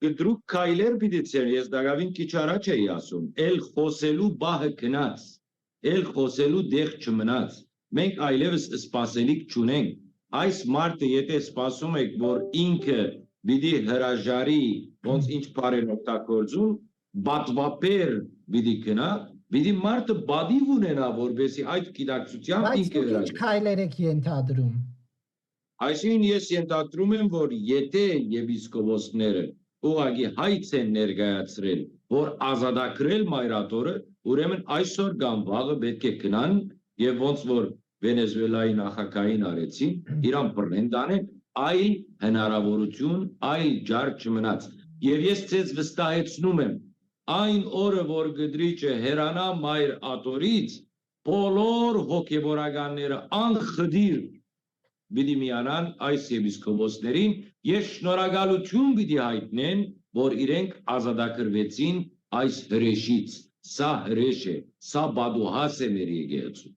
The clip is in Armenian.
Կտրուկ քայլեր պիտի ես դակավին քիչ առաջ էի ասում, էլ խոսելու բահը գնաց, էլ խոսելու դեղ չմնաց, մենք այլևս սպասելիք չունենք, այս մարդը եթե սպասում եք, որ ինքը պիտի հրաժարի, ոնց ինչ բառեր օգտագործում, բատվապեր պիտի գնա, պիտի մարդը բադիվ ունենա, որպեսզի այդ գիտակցությամբ Բայց ինքը դուք ինչ քայլեր եք ենթադրում։ Այսինքն ես ենթադրում եմ, որ եթե եպիսկոպոսները ուղղակի հայց են ներկայացրել, որ ազատագրել մայրաթորը, ուրեմն այսօր կամ վաղը պետք է գնան եւ ոնց որ Վենեսուելայի նախագահին արեցին, իրան բռնեն տանեն, այլ հնարավորություն, այլ ջար չմնաց։ Եվ ես ձեզ վստահեցնում եմ, այն օրը, որ գդրիչը հերանա մայր աթորից, բոլոր հոգեվորականները անխդիր պիտի միանան այս եպիսկոպոսներին, ես շնորհակալություն պիտի հայտնեն, որ իրենք ազատագրվեցին այս հրեշից, սա հրեշ է, սա բադուհաս է մեր եկեղեցու։